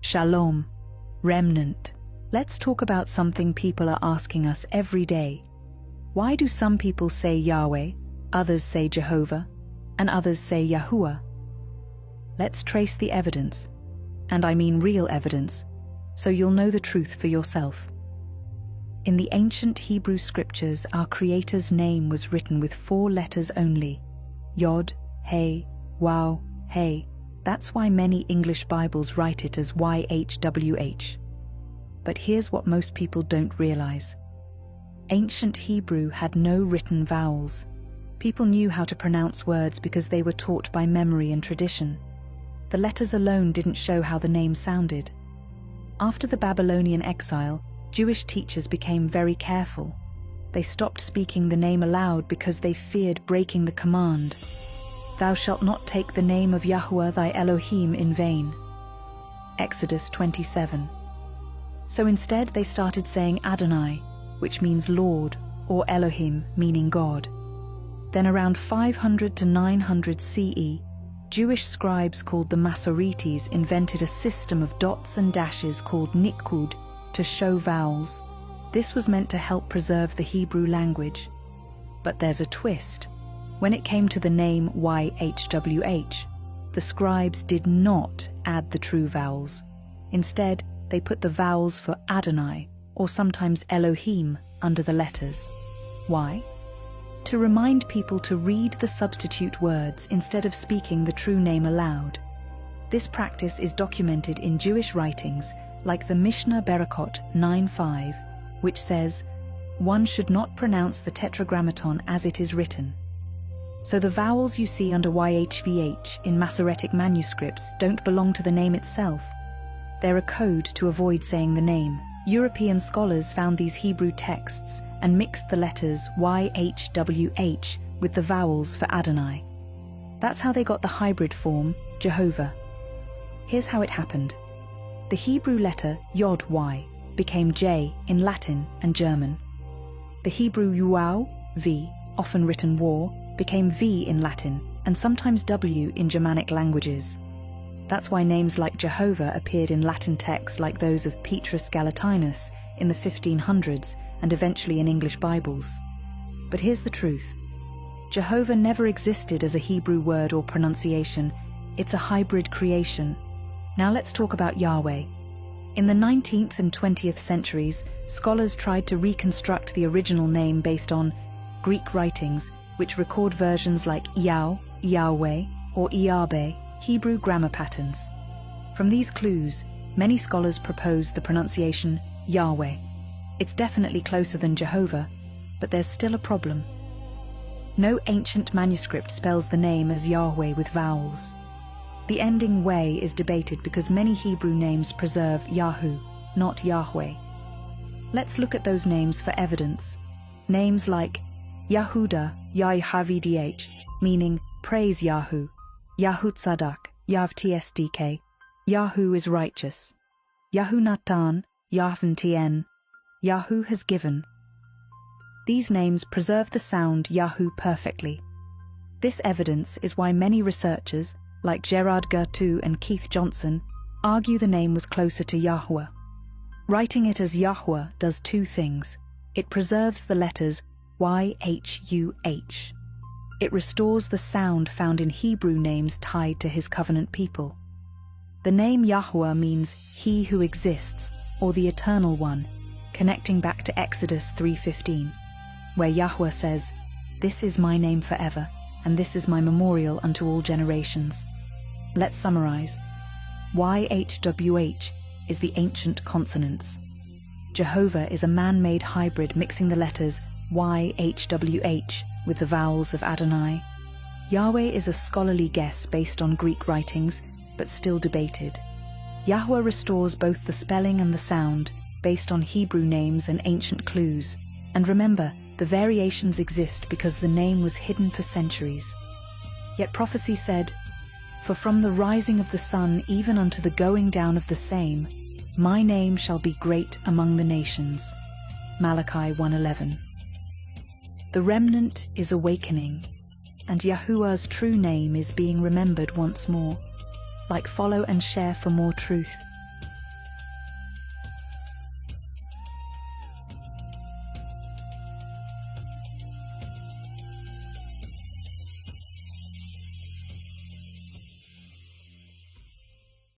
Shalom, remnant. Let's talk about something people are asking us every day. Why do some people say Yahweh, others say Jehovah, and others say Yahuwah? Let's trace the evidence, and I mean real evidence, so you'll know the truth for yourself. In the ancient Hebrew scriptures, our Creator's name was written with 4 letters only: Yod, He, Waw, He. That's why many English Bibles write it as YHWH. But here's what most people don't realize. Ancient Hebrew had no written vowels. People knew how to pronounce words because they were taught by memory and tradition. The letters alone didn't show how the name sounded. After the Babylonian exile, Jewish teachers became very careful. They stopped speaking the name aloud because they feared breaking the command, "Thou shalt not take the name of Yahuwah thy Elohim in vain." Exodus 27. So instead they started saying Adonai, which means Lord, or Elohim, meaning God. Then around 500 to 900 CE, Jewish scribes called the Masoretes invented a system of dots and dashes called nikud to show vowels. This was meant to help preserve the Hebrew language. But there's a twist. When it came to the name YHWH, the scribes did not add the true vowels. Instead, they put the vowels for Adonai, or sometimes Elohim, under the letters. Why? To remind people to read the substitute words instead of speaking the true name aloud. This practice is documented in Jewish writings like the Mishnah Berakot 9:5, which says, "One should not pronounce the tetragrammaton as it is written." So the vowels you see under YHVH in Masoretic manuscripts don't belong to the name itself. They're a code to avoid saying the name. European scholars found these Hebrew texts and mixed the letters YHWH with the vowels for Adonai. That's how they got the hybrid form, Jehovah. Here's how it happened. The Hebrew letter Yod Y became J in Latin and German. The Hebrew Waw, V, often written War, became V in Latin and sometimes W in Germanic languages. That's why names like Jehovah appeared in Latin texts like those of Petrus Galatinus in the 1500s and eventually in English Bibles. But here's the truth. Jehovah never existed as a Hebrew word or pronunciation. It's a hybrid creation. Now let's talk about Yahweh. In the 19th and 20th centuries, scholars tried to reconstruct the original name based on Greek writings, which record versions like Yao, Yahweh, or Iabe, Hebrew grammar patterns. From these clues, many scholars proposed the pronunciation Yahweh. It's definitely closer than Jehovah, but there's still a problem. No ancient manuscript spells the name as Yahweh with vowels. The ending way is debated because many Hebrew names preserve Yahu, not Yahweh. Let's look at those names for evidence. Names like Yahuda, Yahvidh, meaning praise Yahu, Yahut Sadak, Yavtsdk, Yahu is righteous, Yahunatan, Yahvntien, Yahu has given. These names preserve the sound Yahu perfectly. This evidence is why many researchers, like Gerard Gertou and Keith Johnson, argue the name was closer to Yahuwah. Writing it as Yahuwah does 2 things. It preserves the letters YHUH. It restores the sound found in Hebrew names tied to his covenant people. The name Yahuwah means he who exists, or the eternal one, connecting back to Exodus 3:15, where Yahuwah says, "This is my name forever, and this is my memorial unto all generations." Let's summarize. YHWH is the ancient consonants. Jehovah is a man-made hybrid mixing the letters YHWH with the vowels of Adonai. Yahweh is a scholarly guess based on Greek writings, but still debated. Yahuwah restores both the spelling and the sound based on Hebrew names and ancient clues. And remember, the variations exist because the name was hidden for centuries. Yet prophecy said, "For from the rising of the sun even unto the going down of the same, my name shall be great among the nations." Malachi 1:11. The remnant is awakening, and Yahuwah's true name is being remembered once more. Like, follow and share for more truth.